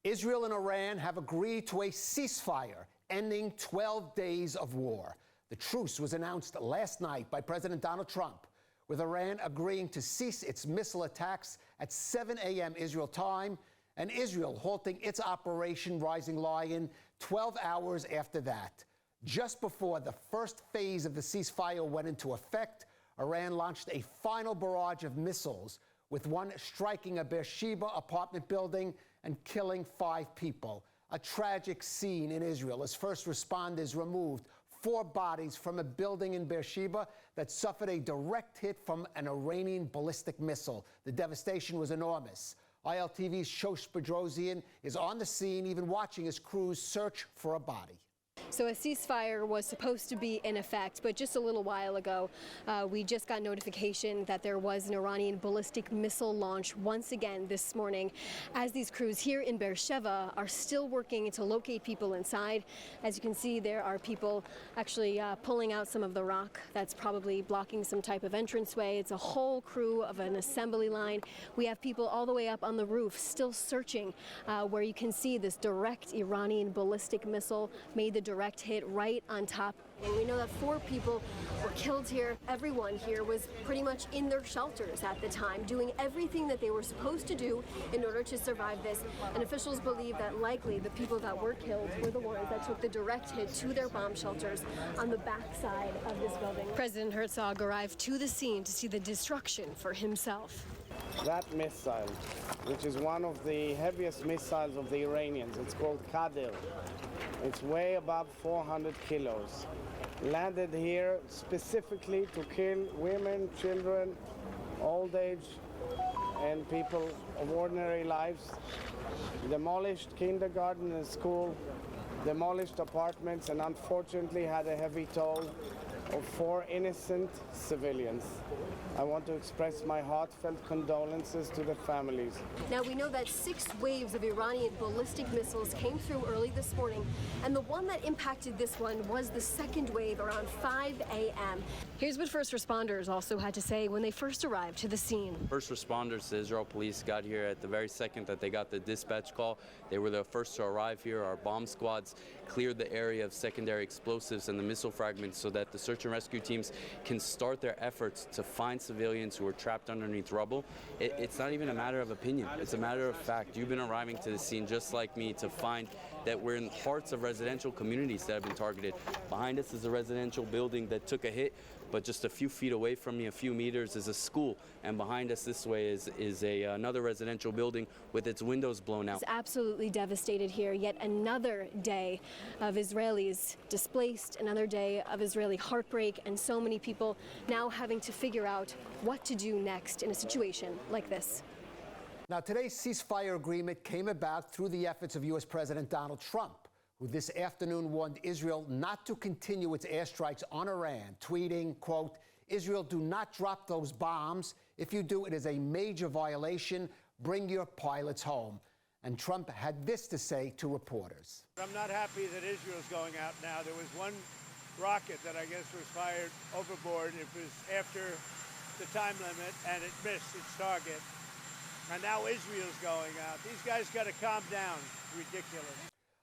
Israel and Iran have agreed to a ceasefire, ending 12 days of war. The truce was announced last night by President Donald Trump, with Iran agreeing to cease its missile attacks at 7 a.m. Israel time, and Israel halting its Operation Rising Lion 12 hours after that. Just before the first phase of the ceasefire went into effect, Iran launched a final barrage of missiles, with one striking a Beersheba apartment building and killing 5 people. A tragic scene in Israel as first responders removed 4 bodies from a building in Beersheba that suffered a direct hit from an Iranian ballistic missile. The devastation was enormous. ILTV's Shosh Bedrosian is on the scene, even watching his crews search for a body. So a ceasefire was supposed to be in effect, but just a little while ago, we just got notification that there was an Iranian ballistic missile launch once again this morning, as these crews here in Beersheba are still working to locate people inside. As you can see, there are people actually pulling out some of the rock that's probably blocking some type of entranceway. It's a whole crew of an assembly line. We have people all the way up on the roof still searching, where you can see this direct Iranian ballistic missile made the direct hit right on top. And we know that 4 people were killed here. Everyone here was pretty much in their shelters at the time, doing everything that they were supposed to do in order to survive this. And officials believe that likely the people that were killed were the ones that took the direct hit to their bomb shelters on the backside of this building. President Herzog arrived to the scene to see the destruction for himself. That missile, which is one of the heaviest missiles of the Iranians, it's called Qadr. It's way above 400 kilos. Landed here specifically to kill women, children, old age, and people of ordinary lives. Demolished kindergarten and school, demolished apartments, and unfortunately had a heavy toll of 4 innocent civilians. I want to express my heartfelt condolences to the families. Now, we know that 6 waves of Iranian ballistic missiles came through early this morning, and the one that impacted this one was the second wave around 5 a.m. Here's what first responders also had to say when they first arrived to the scene. First responders, the Israel police, got here at the very second that they got the dispatch call. They were the first to arrive here. Our bomb squads cleared the area of secondary explosives and the missile fragments so that the search and rescue teams can start their efforts to find civilians who are trapped underneath rubble. It's not even a matter of opinion. It's a matter of fact. You've been arriving to the scene just like me to find that we're in the hearts of residential communities that have been targeted. Behind us is a residential building that took a hit, but just a few feet away from me, a few meters, is a school. And behind us this way is another residential building with its windows blown out. It's absolutely devastated here. Yet another day of Israelis displaced, another day of Israeli heartbreak, and so many people now having to figure out what to do next in a situation like this. Now, today's ceasefire agreement came about through the efforts of U.S. President Donald Trump, who this afternoon warned Israel not to continue its airstrikes on Iran, tweeting, quote, "Israel, do not drop those bombs. If you do, it is a major violation. Bring your pilots home." And Trump had this to say to reporters. I'm not happy that Israel's going out now. There was one rocket that I guess was fired overboard. It was after the time limit, and it missed its target. And now Israel's going out. These guys got to calm down. It's ridiculous.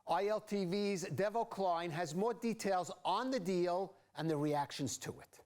ILTV's Devo Klein has more details on the deal and the reactions to it.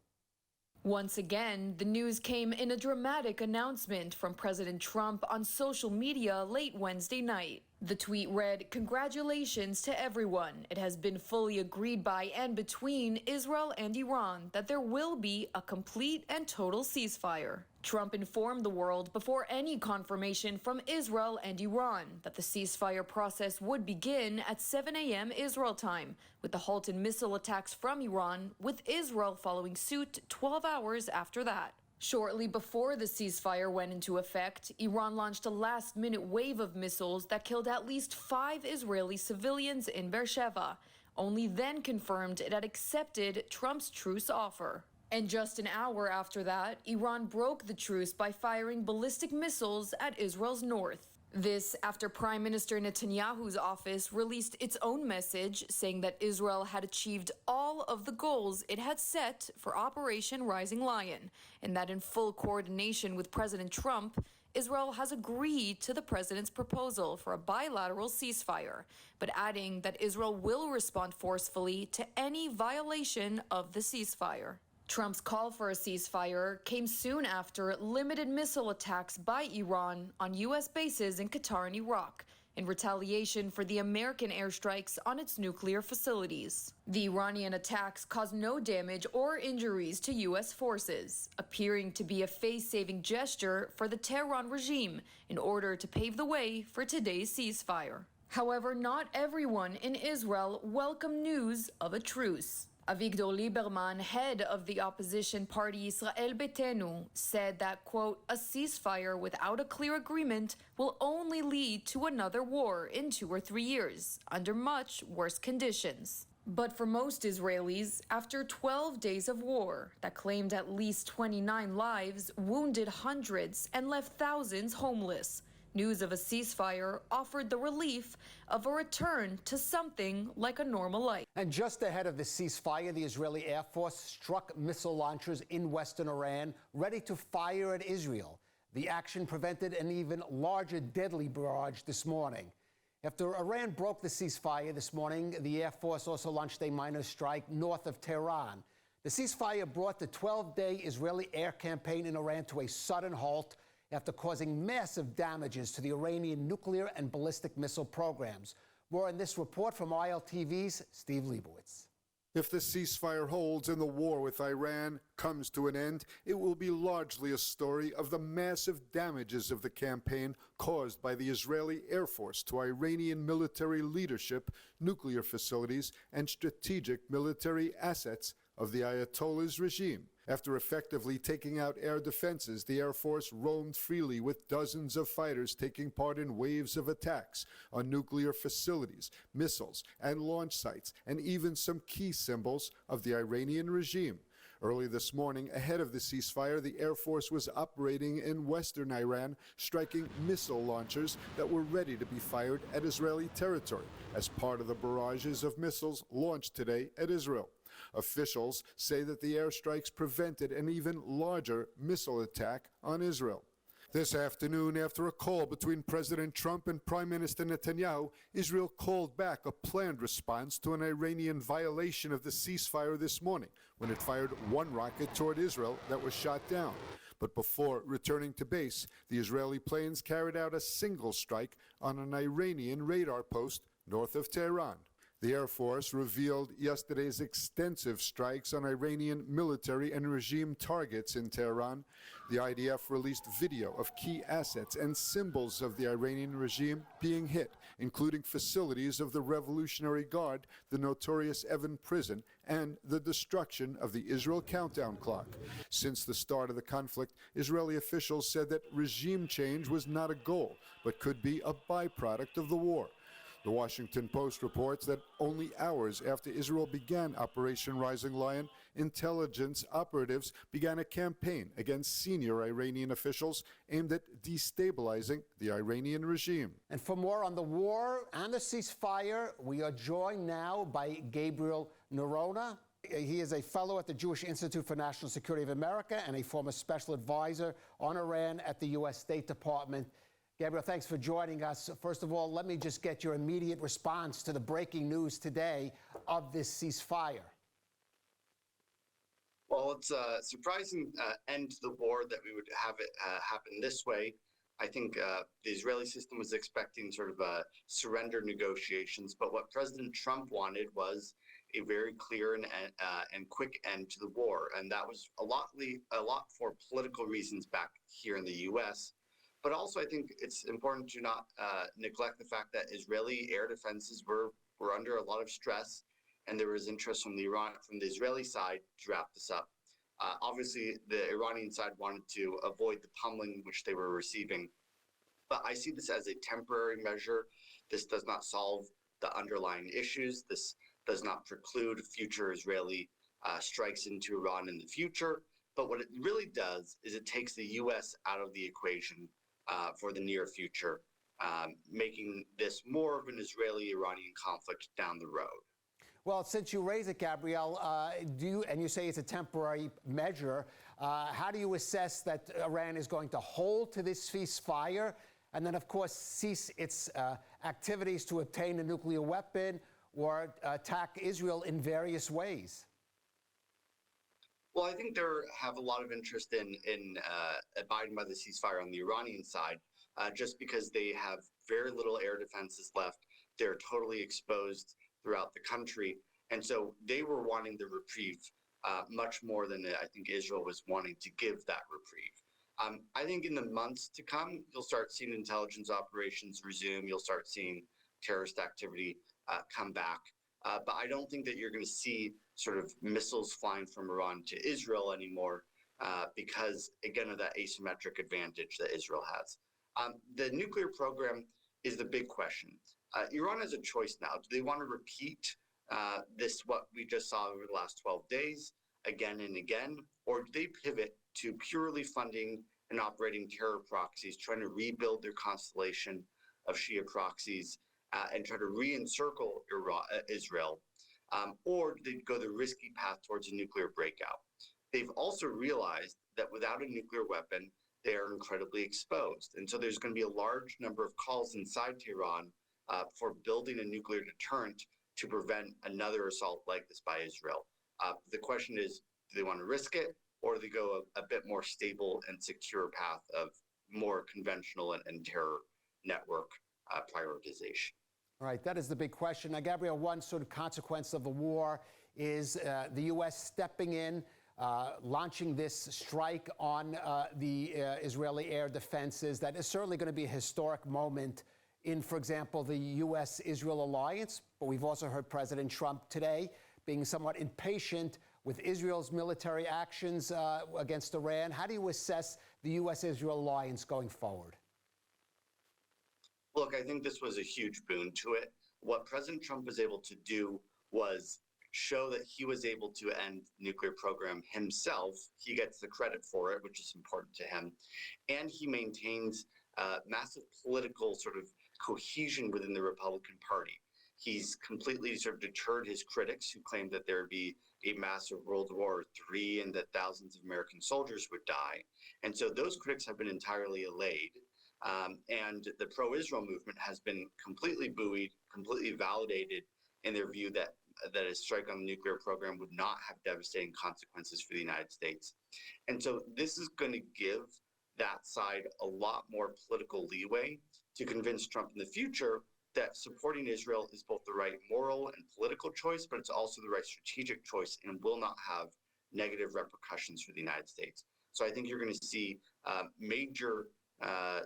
Once again, the news came in a dramatic announcement from President Trump on social media late Wednesday night. The tweet read, "Congratulations to everyone. It has been fully agreed by and between Israel and Iran that there will be a complete and total ceasefire." Trump informed the world before any confirmation from Israel and Iran that the ceasefire process would begin at 7 a.m. Israel time, with the halt in missile attacks from Iran, with Israel following suit 12 hours after that. Shortly before the ceasefire went into effect, Iran launched a last-minute wave of missiles that killed at least 5 Israeli civilians in Beersheba. Only then confirmed it had accepted Trump's truce offer. And just an hour after that, Iran broke the truce by firing ballistic missiles at Israel's north. This after Prime Minister Netanyahu's office released its own message saying that Israel had achieved all of the goals it had set for Operation Rising Lion, and that in full coordination with President Trump, Israel has agreed to the president's proposal for a bilateral ceasefire, but adding that Israel will respond forcefully to any violation of the ceasefire. Trump's call for a ceasefire came soon after limited missile attacks by Iran on U.S. bases in Qatar and Iraq, in retaliation for the American airstrikes on its nuclear facilities. The Iranian attacks caused no damage or injuries to U.S. forces, appearing to be a face-saving gesture for the Tehran regime in order to pave the way for today's ceasefire. However, not everyone in Israel welcomed news of a truce. Avigdor Lieberman, head of the opposition party Israel Beitenu, said that, quote, a ceasefire without a clear agreement will only lead to another war in 2 or 3 years, under much worse conditions. But for most Israelis, after 12 days of war that claimed at least 29 lives, wounded hundreds, and left thousands homeless, news of a ceasefire offered the relief of a return to something like a normal life. And just ahead of the ceasefire, the Israeli Air Force struck missile launchers in western Iran, ready to fire at Israel. The action prevented an even larger deadly barrage this morning. After Iran broke the ceasefire this morning, the Air Force also launched a minor strike north of Tehran. The ceasefire brought the 12-day Israeli air campaign in Iran to a sudden halt after causing massive damages to the Iranian nuclear and ballistic missile programs. More in this report from ILTV's Steve Leibowitz. If the ceasefire holds and the war with Iran comes to an end, it will be largely a story of the massive damages of the campaign caused by the Israeli Air Force to Iranian military leadership, nuclear facilities, and strategic military assets of the Ayatollah's regime. After effectively taking out air defenses, the Air Force roamed freely with dozens of fighters taking part in waves of attacks on nuclear facilities, missiles, and launch sites, and even some key symbols of the Iranian regime. Early this morning, ahead of the ceasefire, the Air Force was operating in western Iran, striking missile launchers that were ready to be fired at Israeli territory as part of the barrages of missiles launched today at Israel. Officials say that the airstrikes prevented an even larger missile attack on Israel. This afternoon, after a call between President Trump and Prime Minister Netanyahu, Israel called back a planned response to an Iranian violation of the ceasefire this morning when it fired one rocket toward Israel that was shot down. But before returning to base, the Israeli planes carried out a single strike on an Iranian radar post north of Tehran. The Air Force revealed yesterday's extensive strikes on Iranian military and regime targets in Tehran. The IDF released video of key assets and symbols of the Iranian regime being hit, including facilities of the Revolutionary Guard, the notorious Evin prison, and the destruction of the Israel countdown clock. Since the start of the conflict, Israeli officials said that regime change was not a goal, but could be a byproduct of the war. The Washington Post reports that only hours after Israel began Operation Rising Lion, intelligence operatives began a campaign against senior Iranian officials aimed at destabilizing the Iranian regime. And for more on the war and the ceasefire, we are joined now by Gabriel Nerona. He is a fellow at the Jewish Institute for National Security of America and a former special advisor on Iran at the U.S. State Department. Gabriel, thanks for joining us. First of all, let me just get your immediate response to the breaking news today of this ceasefire. Well, it's a surprising end to the war that we would have it happen this way. I think the Israeli system was expecting sort of surrender negotiations, but what President Trump wanted was a very clear and quick end to the war, and that was a lot for political reasons back here in the U.S. But also, I think it's important to not neglect the fact that Israeli air defenses were under a lot of stress, and there was interest from the Israeli side to wrap this up. Obviously, the Iranian side wanted to avoid the pummeling which they were receiving. But I see this as a temporary measure. This does not solve the underlying issues. This does not preclude future Israeli strikes into Iran in the future. But what it really does is it takes the U.S. out of the equation for the near future, making this more of an Israeli-Iranian conflict down the road. Well, since you raise it, Gabriel, and you say it's a temporary measure, How do you assess that Iran is going to hold to this ceasefire and then, of course, cease its activities to obtain a nuclear weapon or attack Israel in various ways? Well, I think they have a lot of interest in abiding by the ceasefire on the Iranian side, just because they have very little air defenses left. They're totally exposed throughout the country. And so they were wanting the reprieve much more than I think Israel was wanting to give that reprieve. I think in the months to come, you'll start seeing intelligence operations resume. You'll start seeing terrorist activity come back. But I don't think that you're going to see sort of missiles flying from Iran to Israel anymore because, again, of that asymmetric advantage that Israel has. The nuclear program is the big question. Iran has a choice now. Do they want to repeat what we just saw over the last 12 days again and again, or do they pivot to purely funding and operating terror proxies, trying to rebuild their constellation of Shia proxies and try to re-encircle Israel, or do they go the risky path towards a nuclear breakout? They've also realized that without a nuclear weapon, they are incredibly exposed. And so there's going to be a large number of calls inside Tehran for building a nuclear deterrent to prevent another assault like this by Israel. The question is, do they want to risk it, or do they go a bit more stable and secure path of more conventional and terror network prioritization? All right, that is the big question. Now, Gabriel, one sort of consequence of the war is the U.S. stepping in, launching this strike on the Israeli air defenses. That is certainly going to be a historic moment in, for example, the U.S.-Israel alliance. But we've also heard President Trump today being somewhat impatient with Israel's military actions against Iran. How do you assess the U.S.-Israel alliance going forward? Look, I think this was a huge boon to it. What President Trump was able to do was show that he was able to end the nuclear program himself. He gets the credit for it, which is important to him. And he maintains massive political sort of cohesion within the Republican Party. He's completely sort of deterred his critics who claimed that there would be a massive World War III and that thousands of American soldiers would die. And so those critics have been entirely allayed. And the pro-Israel movement has been completely buoyed, completely validated in their view that a strike on the nuclear program would not have devastating consequences for the United States. And so this is going to give that side a lot more political leeway to convince Trump in the future that supporting Israel is both the right moral and political choice, but it's also the right strategic choice and will not have negative repercussions for the United States. So I think you're going to see major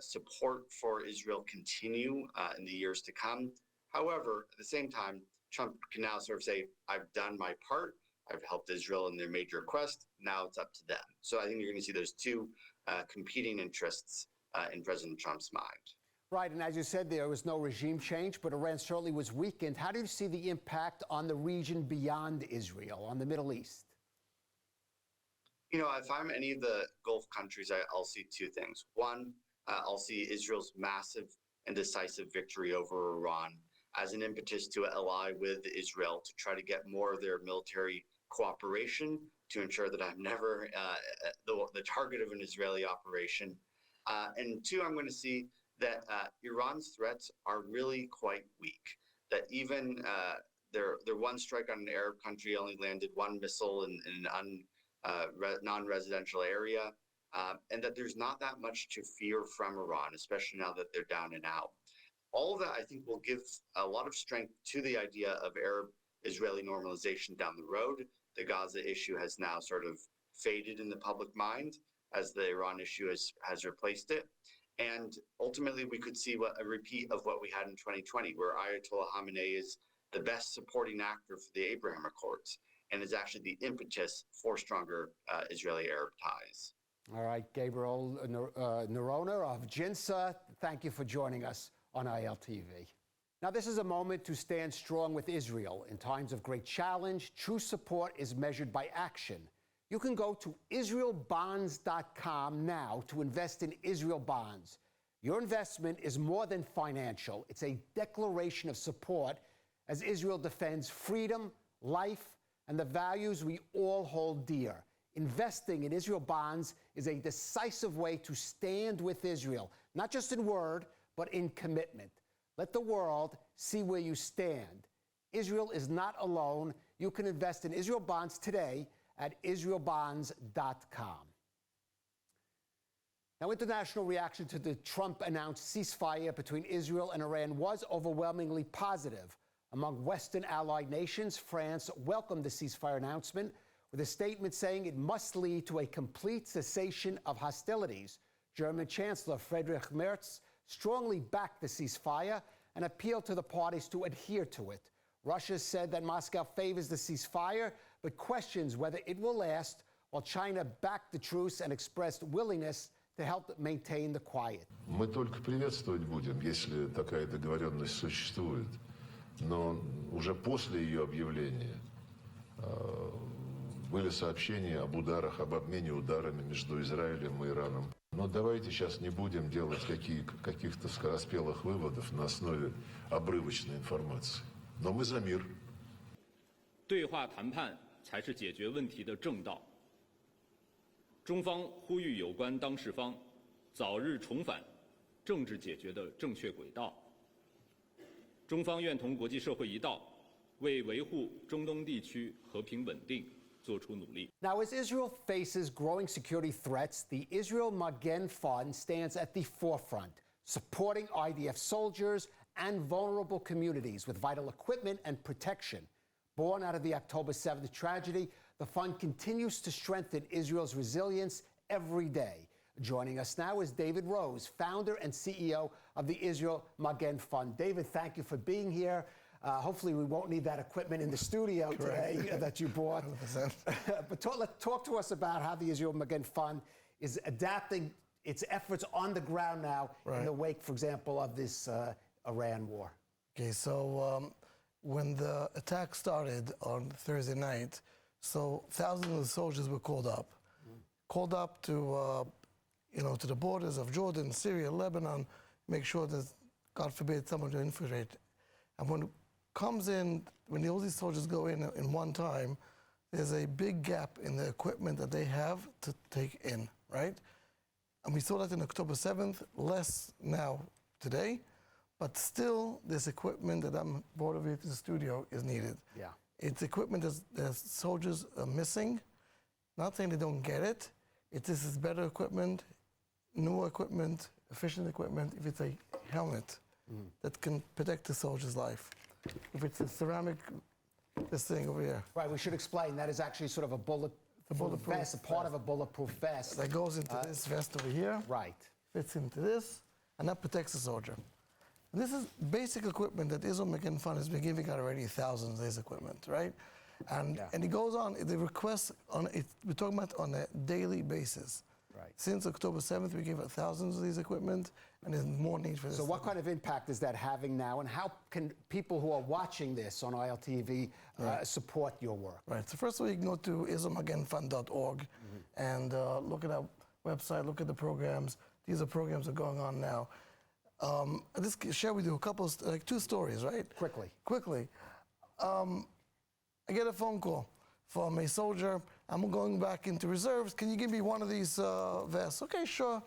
support for Israel continue in the years to come. However, at the same time, Trump can now sort of say, I've done my part. I've helped Israel in their major quest. Now it's up to them. So I think you're going to see those two competing interests in President Trump's mind. Right, and as you said, there was no regime change, but Iran certainly was weakened. How do you see the impact on the region beyond Israel, on the Middle East? You know, if I'm any of the Gulf countries, I'll see two things. One, I'll see Israel's massive and decisive victory over Iran as an impetus to ally with Israel to try to get more of their military cooperation to ensure that I'm never the target of an Israeli operation. And two, I'm going to see that Iran's threats are really quite weak, that even their one strike on an Arab country only landed one missile in an non-residential area, and that there's not that much to fear from Iran, especially now that they're down and out. All of that, I think, will give a lot of strength to the idea of Arab-Israeli normalization down the road. The Gaza issue has now sort of faded in the public mind as the Iran issue has replaced it. And ultimately, we could see a repeat of what we had in 2020, where Ayatollah Khamenei is the best supporting actor for the Abraham Accords and is actually the impetus for stronger Israeli-Arab ties. All right, Gabriel Nerona of Jinsa, thank you for joining us on ILTV. Now, this is a moment to stand strong with Israel. In times of great challenge, true support is measured by action. You can go to israelbonds.com now to invest in Israel bonds. Your investment is more than financial. It's a declaration of support as Israel defends freedom, life, and the values we all hold dear. Investing in Israel bonds is a decisive way to stand with Israel, not just in word, but in commitment. Let the world see where you stand. Israel is not alone. You can invest in Israel bonds today at israelbonds.com. Now, international reaction to the Trump-announced ceasefire between Israel and Iran was overwhelmingly positive. Among Western allied nations, France welcomed the ceasefire announcement with a statement saying it must lead to a complete cessation of hostilities. German Chancellor Friedrich Merz strongly backed the ceasefire and appealed to the parties to adhere to it. Russia said that Moscow favors the ceasefire, but questions whether it will last, while China backed the truce and expressed willingness to help maintain the quiet. Мы только приветствовать будем, если такая договоренность существует. Но уже после ее объявления были сообщения об ударах, об обмене ударами между Израилем и Ираном. Но давайте сейчас не будем делать каких-то скороспелых выводов на основе обрывочной информации. Но мы за мир. 对话谈判才是解决问题的正道。中方呼吁有关当事方早日重返政治解决的正确轨道。中方愿同国际社会一道，为维护中东地区和平稳定做出努力。Now, as Israel faces growing security threats, the Israel Magen Fund stands at the forefront, supporting IDF soldiers and vulnerable communities with vital equipment and protection. Born out of the October 7th tragedy, the fund continues to strengthen Israel's resilience every day. Joining us now is David Rose, founder and CEO of the Israel Magen Fund. David, thank you for being here. Hopefully we won't need that equipment in the studio today that you brought. 100%. But talk to us about how the Israel Magen Fund is adapting its efforts on the ground now in the wake, for example, of this Iran war. Okay, so when the attack started on Thursday night, so thousands of soldiers were called up to, to the borders of Jordan, Syria, Lebanon, make sure that, God forbid, someone to infiltrate. And when it comes in, when all these soldiers go in one time, there's a big gap in the equipment that they have to take in, right? And we saw that in October 7th, less now today, but still this equipment that I'm brought over here to the studio is needed. Yeah. It's equipment that soldiers are missing. Not saying they don't get it. This is better equipment, newer equipment, efficient equipment. If it's a helmet that can protect the soldier's life. If it's a ceramic, this thing over here. Right, we should explain that is actually sort of a bulletproof vest, a part of a bulletproof vest. That goes into this vest over here. Right. Fits into this, and that protects the soldier. And this is basic equipment that Israel Magen Fund has been giving out already, thousands of this equipment, right? And it goes on, the requests, we're talking about on a daily basis. Right. Since October 7th, we gave out thousands of these equipment, and there's more need for this. So what kind of impact is that having now, and how can people who are watching this on ILTV support your work? Right, so first of all, you can go to israelmagenfund.org and look at our website, look at the programs. These are programs that are going on now. I'll just share with you a couple, like 2 stories, right? Quickly. I get a phone call from a soldier. I'm going back into reserves. Can you give me one of these vests? Okay, sure.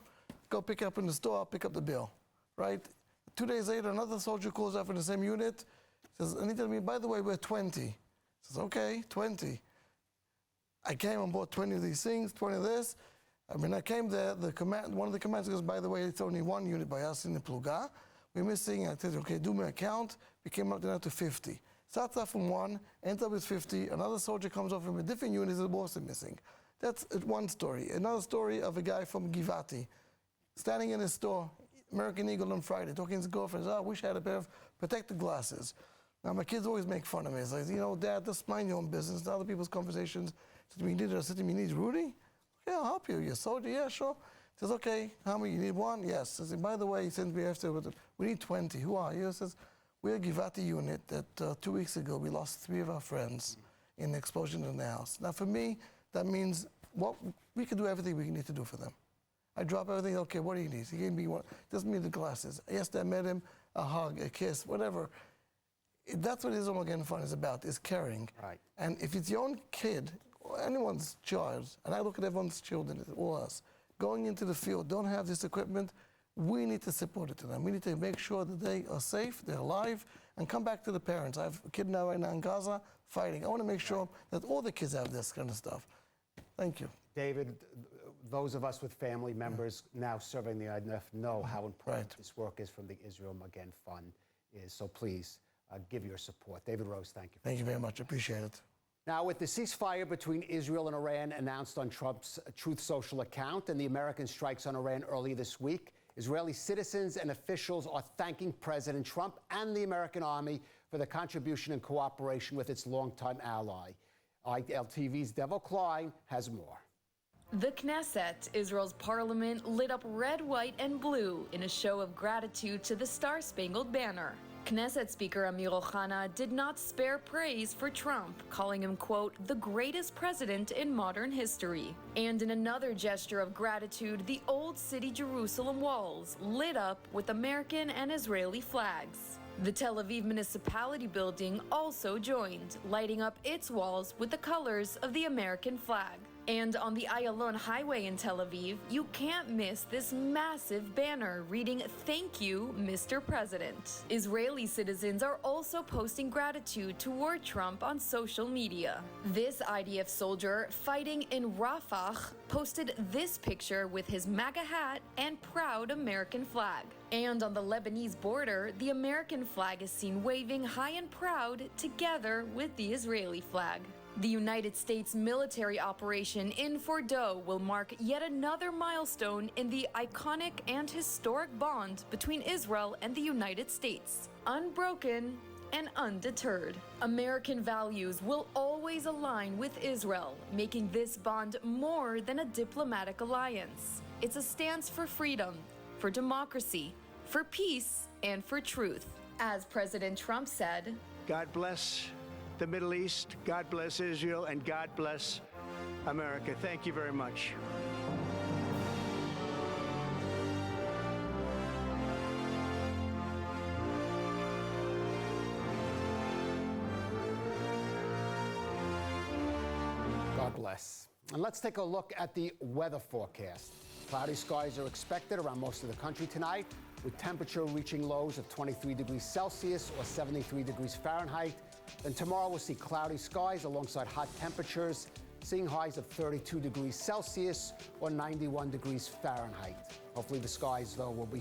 Go pick up in the store. I'll pick up the bill, right? 2 days later, another soldier calls up in the same unit. Says, and he tells me, by the way, we're 20. Says, okay, 20. I came and bought 20 of these things, 20 of this. When I came there, one of the commanders goes, by the way, it's only 1 unit by us in the Pluga. We're missing. I said, okay, do my count. We came up to 50. Starts off from 1, ends up with 50. Another soldier comes off from a different unit, is also missing. That's one story. Another story of a guy from Givati, standing in his store, American Eagle on Friday, talking to his girlfriend. I wish I had a pair of protective glasses. Now, my kids always make fun of me. It's like, Dad, just mind your own business. Other people's conversations. I said to me, you need Rudy? Okay, I'll help you. You're a soldier? Yeah, sure. He says, okay, how many? You need 1? Yes. I said, by the way, since we need 20. Who are you? He says, we're a Givati unit that 2 weeks ago, we lost 3 of our friends in an explosion in the house. Now, for me, that means we can do everything we need to do for them. I drop everything, okay, what do you need? He gave me one, doesn't need the glasses. Yesterday, I met him, a hug, a kiss, whatever. That's what Israel Magen Fund is about, is caring. Right. And if it's your own kid, anyone's child, and I look at everyone's children, all us, going into the field, don't have this equipment, we need to support it to them. We need to make sure that they are safe, they're alive, and come back to the parents. I have a kid now right now in Gaza fighting. I want to make sure that all the kids have this kind of stuff. Thank you. David, those of us with family members now serving the IDF know how important this work is from the Israel Magen Fund is. So please give your support. David Rose, thank you. Thank you very much. Appreciate it. Now, with the ceasefire between Israel and Iran announced on Trump's Truth Social account and the American strikes on Iran early this week, Israeli citizens and officials are thanking President Trump and the American army for the contribution and cooperation with its longtime ally. ILTV's Devil Klein has more. The Knesset, Israel's parliament, lit up red, white, and blue in a show of gratitude to the Star-Spangled Banner. Knesset Speaker Amir Ohana did not spare praise for Trump, calling him, quote, the greatest president in modern history. And in another gesture of gratitude, the old city Jerusalem walls lit up with American and Israeli flags. The Tel Aviv municipality building also joined, lighting up its walls with the colors of the American flag. And on the Ayalon highway in Tel Aviv, you can't miss this massive banner reading, "Thank you, Mr. President." Israeli citizens are also posting gratitude toward Trump on social media. This IDF soldier fighting in Rafah posted this picture with his MAGA hat and proud American flag. And on the Lebanese border, the American flag is seen waving high and proud together with the Israeli flag. The United States military operation in Fordo will mark yet another milestone in the iconic and historic bond between Israel and the United States. Unbroken and undeterred. American values will always align with Israel, making this bond more than a diplomatic alliance. It's a stance for freedom, for democracy, for peace, and for truth. As President Trump said, God bless the Middle East, God bless Israel, and God bless America. Thank you very much. God bless. And let's take a look at the weather forecast. Cloudy skies are expected around most of the country tonight, with temperature reaching lows of 23 degrees Celsius or 73 degrees Fahrenheit. Then tomorrow we'll see cloudy skies alongside hot temperatures, seeing highs of 32 degrees Celsius or 91 degrees Fahrenheit. Hopefully the skies, though, will be